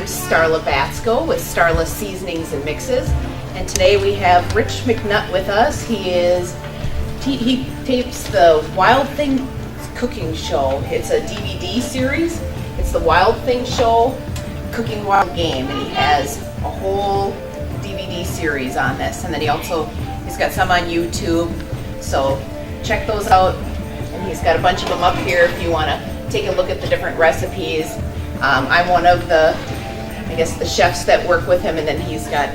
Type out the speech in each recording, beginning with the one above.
I'm Starla Batsko with Starla Seasonings and Mixes, and today we have Rich McNutt with us. He tapes the Wild Thing Cooking Show. It's a DVD series. It's the Wild Thing Show Cooking Wild Game, and he has a whole DVD series on this. And then he's got some on YouTube, so check those out. And he's got a bunch of them up here if you want to take a look at the different recipes. I'm one of the chefs that work with him, and then he's got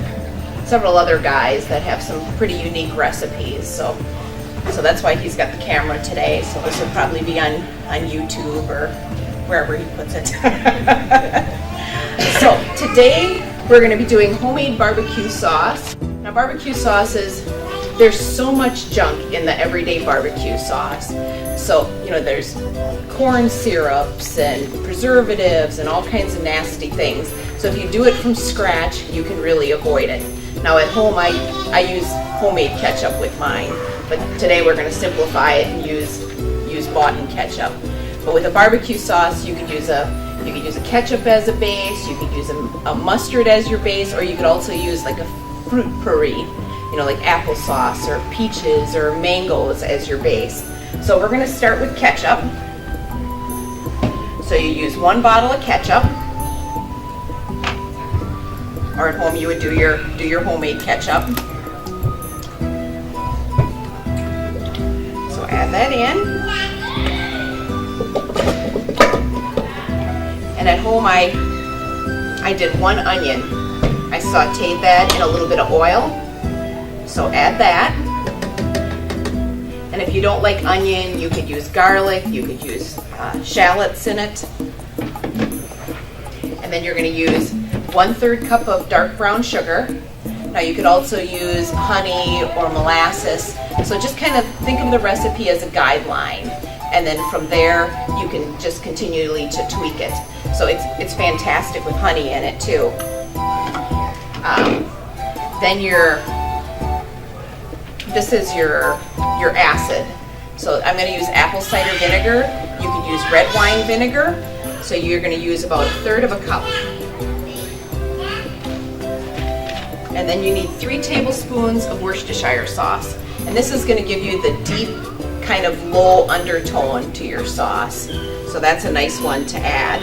several other guys that have some pretty unique recipes. So that's why he's got the camera today. So this will probably be on YouTube or wherever he puts it. So today we're going to be doing homemade barbecue sauce. Now barbecue sauces, there's so much junk in the everyday barbecue sauce. So, there's corn syrups and preservatives and all kinds of nasty things. So if you do it from scratch, you can really avoid it. Now at home, I use homemade ketchup with mine, but today we're going to simplify it and use bought-in ketchup. But with a barbecue sauce, you could use a ketchup as a base, you could use a mustard as your base, or you could also use like a fruit puree, like applesauce or peaches or mangoes as your base. So we're going to start with ketchup. So you use 1 bottle of ketchup, or at home you would do your homemade ketchup. So add that in. And at home I did 1 onion. I sauteed that in a little bit of oil. So add that. And if you don't like onion, you could use garlic, you could use shallots in it. And then you're going to use 1/3 cup of dark brown sugar. Now you could also use honey or molasses. So just kind of think of the recipe as a guideline. And then from there, you can just continually to tweak it. So it's fantastic with honey in it too. Then this is your acid. So I'm going to use apple cider vinegar. You could use red wine vinegar. So you're going to use about 1/3 of a cup. And then you need 3 tablespoons of Worcestershire sauce. And this is going to give you the deep kind of low undertone to your sauce. So that's a nice one to add.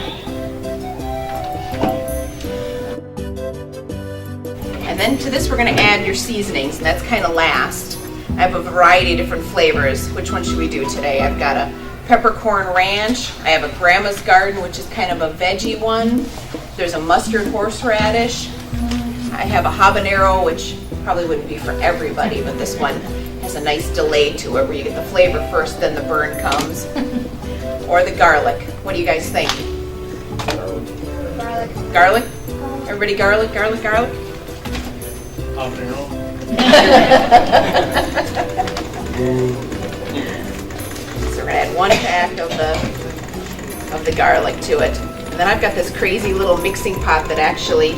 And then to this we're going to add your seasonings, and that's kind of last. I have a variety of different flavors. Which one should we do today? I've got a peppercorn ranch. I have a grandma's garden, which is kind of a veggie one. There's a mustard horseradish. I have a habanero, which probably wouldn't be for everybody, but this one has a nice delay to it where you get the flavor first, then the burn comes. Or the garlic. What do you guys think? Garlic. Garlic? Everybody garlic, garlic, garlic? Habanero. So we're going to add 1 pack of the garlic to it. And then I've got this crazy little mixing pot that actually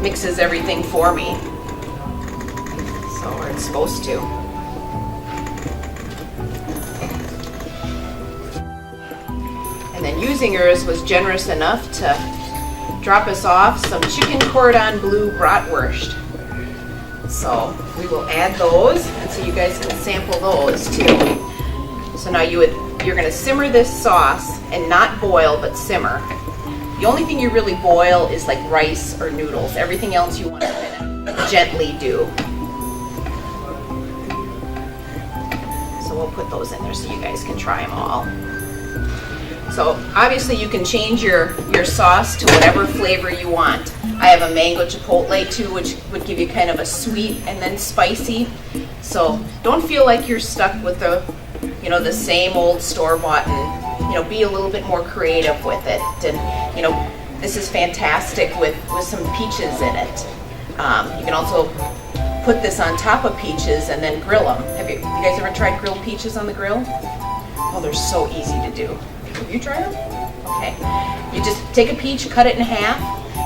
mixes everything for me. So where it's supposed to. And then using yours was generous enough to drop us off some chicken cordon bleu bratwurst. So we will add those, and so you guys can sample those too. So now you're going to simmer this sauce, and not boil, but simmer. The only thing you really boil is like rice or noodles. Everything else you want to gently do. So we'll put those in there so you guys can try them all. So obviously you can change your sauce to whatever flavor you want. I have a mango chipotle too, which would give you kind of a sweet and then spicy. So don't feel like you're stuck with the same old store-bought, and be a little bit more creative with it. And this is fantastic with some peaches in it. You can also put this on top of peaches and then grill them. Have you guys ever tried grilled peaches on the grill? Oh, they're so easy to do. Have you tried them? Okay. You just take a peach, cut it in half,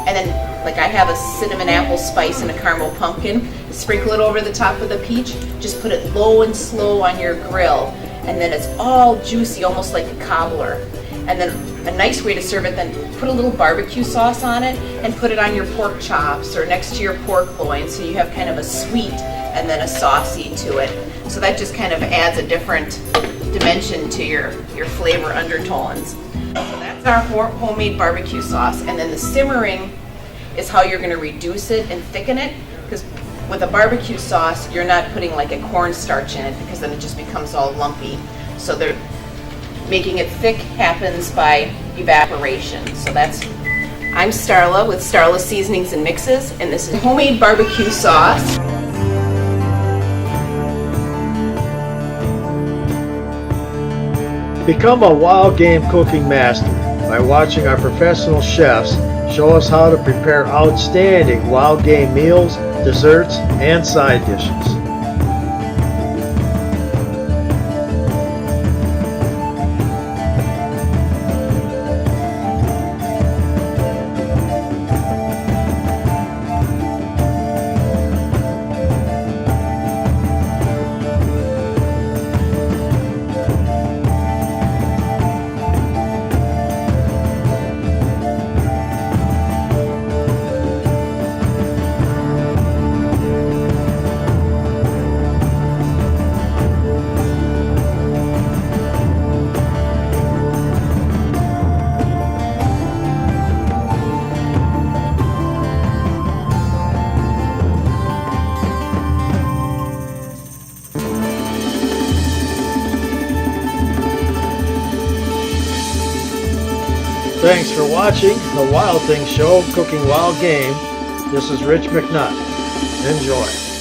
and then, like I have a cinnamon apple spice and a caramel pumpkin, sprinkle it over the top of the peach, just put it low and slow on your grill, and then it's all juicy, almost like a cobbler. And then a nice way to serve it, then put a little barbecue sauce on it and put it on your pork chops or next to your pork loin, so you have kind of a sweet and then a saucy to it. So that just kind of adds a different dimension to your flavor undertones. So that's our homemade barbecue sauce, and then the simmering is how you're going to reduce it and thicken it, because with a barbecue sauce you're not putting like a cornstarch in it, because then it just becomes all lumpy. So they're making it thick happens by evaporation. So I'm Starla with Starla Seasonings and Mixes, and this is homemade barbecue sauce. Become a wild game cooking master by watching our professional chefs show us how to prepare outstanding wild game meals, desserts, and side dishes. Thanks for watching the Wild Things Show, Cooking Wild Game. This is Rich McNutt. Enjoy.